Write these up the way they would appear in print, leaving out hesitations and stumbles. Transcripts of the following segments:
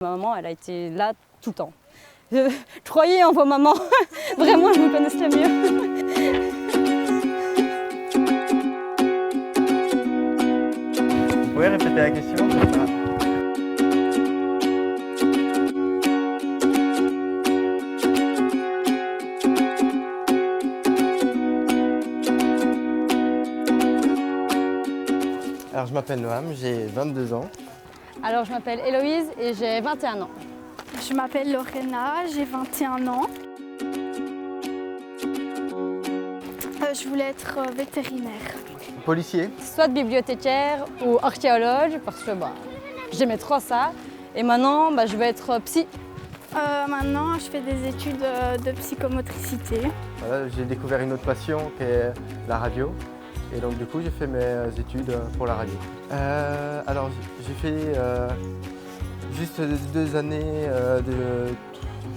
Ma maman, elle a été là tout le temps. Je croyais en vos mamans, vraiment, je vous connaissais mieux. Vous pouvez répéter la question? Alors je m'appelle Noam, j'ai 22 ans. Alors je m'appelle Héloïse et j'ai 21 ans. Je m'appelle Lorena, j'ai 21 ans. Je voulais être vétérinaire. Policier? Soit bibliothécaire ou archéologue parce que j'aimais trop ça. Et maintenant je vais être psy. Maintenant je fais des études de psychomotricité. Voilà, j'ai découvert une autre passion qui est la radio. Et donc du coup j'ai fait mes études pour la radio. Alors j'ai fait juste 2 années de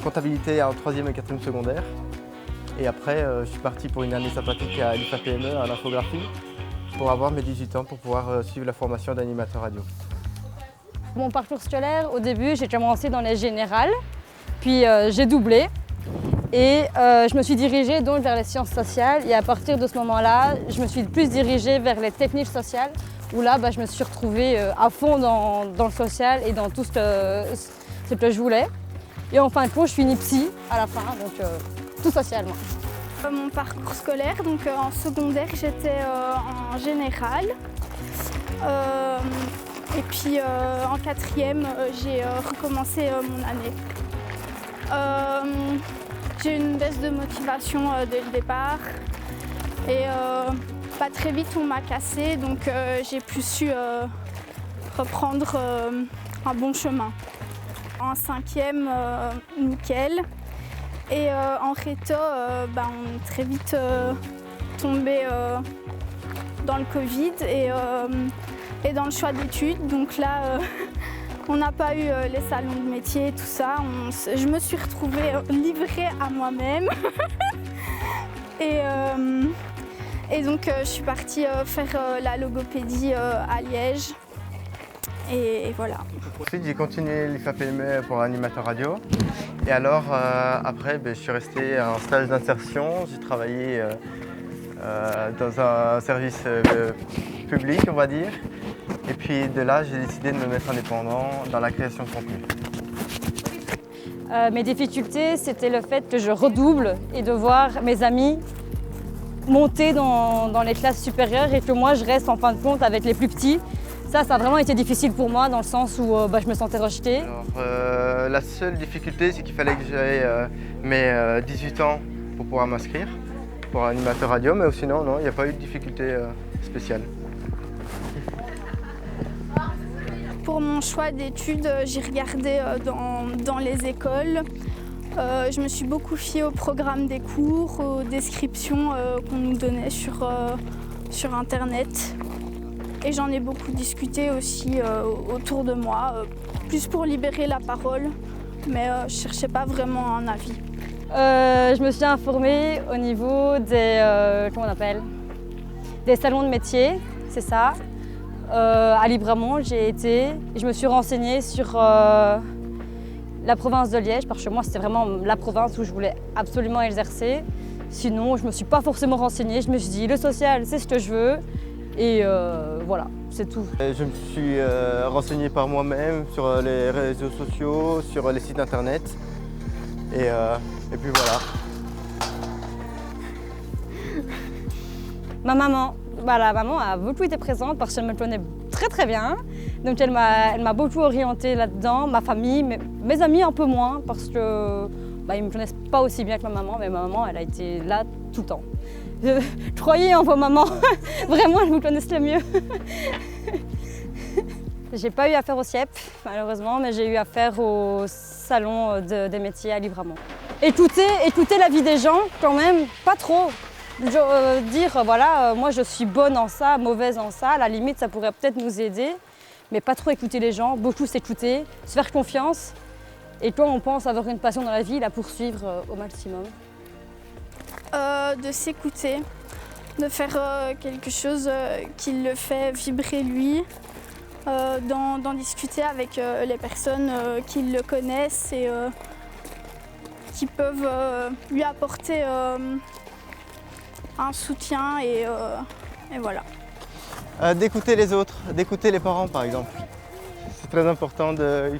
comptabilité en 3e et 4e secondaire. Et après je suis parti pour une année sabbatique à l'IFAPME en infographie pour avoir mes 18 ans pour pouvoir suivre la formation d'animateur radio. Mon parcours scolaire, au début j'ai commencé dans les générales, puis j'ai doublé. Et je me suis dirigée donc vers les sciences sociales et à partir de ce moment-là, je me suis plus dirigée vers les techniques sociales où là, je me suis retrouvée à fond dans le social et dans tout ce que je voulais. Et en fin de compte, je finis psy à la fin, donc tout social. Moi. Mon parcours scolaire, donc en secondaire, j'étais en général. Et puis en 4e, j'ai recommencé mon année. J'ai eu une baisse de motivation dès le départ et pas très vite on m'a cassé, donc j'ai plus su reprendre un bon chemin. En 5e, nickel. Et en réto, on est très vite tombé dans le Covid et dans le choix d'études. Donc là, on n'a pas eu les salons de métier, tout ça. Je me suis retrouvée livrée à moi-même. et donc, je suis partie faire la logopédie à Liège. Et voilà. Ensuite, j'ai continué l'IFAPME pour animateur radio. Et alors, après, je suis resté en stage d'insertion. J'ai travaillé dans un service public, on va dire. Et puis de là, j'ai décidé de me mettre indépendant dans la création de contenu. Mes difficultés, c'était le fait que je redouble et de voir mes amis monter dans les classes supérieures et que moi, je reste en fin de compte avec les plus petits. Ça a vraiment été difficile pour moi dans le sens où je me sentais rejetée. Alors, la seule difficulté, c'est qu'il fallait que j'aie mes 18 ans pour pouvoir m'inscrire pour animateur radio, mais sinon, non, il n'y a pas eu de difficulté spéciale. Pour mon choix d'études, j'ai regardé dans les écoles. Je me suis beaucoup fiée au programme des cours, aux descriptions qu'on nous donnait sur Internet. Et j'en ai beaucoup discuté aussi autour de moi, plus pour libérer la parole, mais je ne cherchais pas vraiment un avis. Je me suis informée au niveau des, des salons de métier, c'est ça. À Libramont, j'ai été et je me suis renseignée sur la province de Liège parce que moi c'était vraiment la province où je voulais absolument exercer. Sinon, je ne me suis pas forcément renseignée, je me suis dit le social c'est ce que je veux et voilà, c'est tout. Je me suis renseignée par moi-même sur les réseaux sociaux, sur les sites internet et puis voilà. Ma maman. La maman a beaucoup été présente parce qu'elle me connaît très très bien. Donc elle m'a beaucoup orientée là-dedans. Ma famille, mes amis un peu moins parce que ils ne me connaissent pas aussi bien que ma maman, mais ma maman elle a été là tout le temps. Je croyais en vos mamans, vraiment je vous connaissais mieux. J'ai pas eu affaire au CIEP malheureusement, mais j'ai eu affaire au salon des métiers à Libramont. Écouter la vie des gens quand même, pas trop. Dire voilà, moi je suis bonne en ça, mauvaise en ça, à la limite ça pourrait peut-être nous aider, mais pas trop écouter les gens, beaucoup s'écouter, se faire confiance et quand on pense avoir une passion dans la vie, la poursuivre au maximum. De s'écouter, de faire quelque chose qui le fait vibrer lui, d'en discuter avec les personnes qui le connaissent et qui peuvent lui apporter un soutien et voilà. D'écouter les autres, d'écouter les parents par exemple. C'est très important, il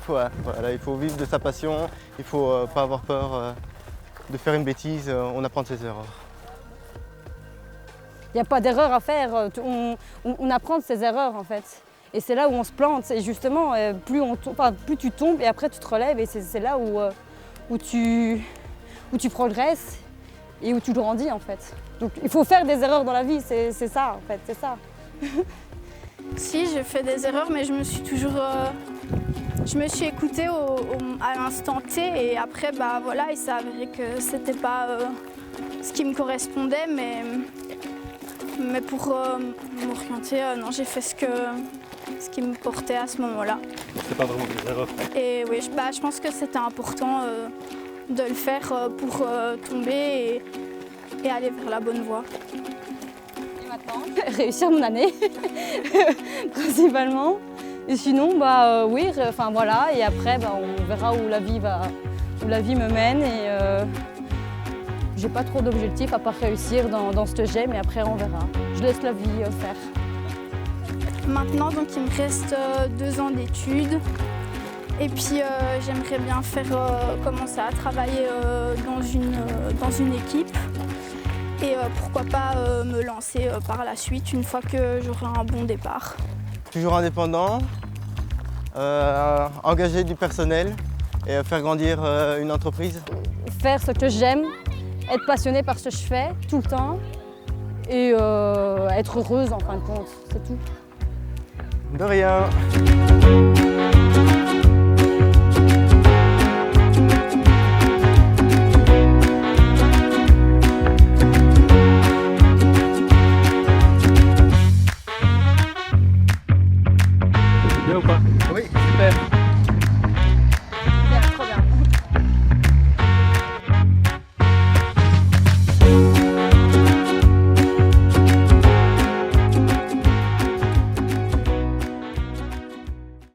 faut vivre de sa passion, il ne faut pas avoir peur de faire une bêtise, on apprend de ses erreurs. Il n'y a pas d'erreur à faire, on apprend de ses erreurs en fait. Et c'est là où on se plante, et justement, plus tu tombes et après tu te relèves, et c'est là où tu progresses et où tu grandis en fait. Donc il faut faire des erreurs dans la vie, c'est ça en fait, c'est ça. Si, j'ai fait des erreurs, mais je me suis toujours... je me suis écoutée à l'instant T, et après, bah voilà, il s'est avéré que c'était pas ce qui me correspondait, mais pour m'orienter, non, j'ai fait ce qui me portait à ce moment-là. C'est pas vraiment des erreurs. Et oui, je pense que c'était important de le faire pour tomber et aller vers la bonne voie. Et maintenant, réussir mon année, principalement. Et sinon, bah oui, enfin voilà, et après, bah, on verra où la vie me mène. Et j'ai pas trop d'objectifs à part réussir dans ce que j'aime, mais après on verra. Je laisse la vie faire. Maintenant, donc, il me reste 2 ans d'études. Et puis, j'aimerais bien commencer à travailler dans une équipe. Et pourquoi pas me lancer par la suite, une fois que j'aurai un bon départ. Toujours indépendant, engager du personnel et faire grandir une entreprise. Faire ce que j'aime, être passionnée par ce que je fais tout le temps et être heureuse en fin de compte, c'est tout. De rien.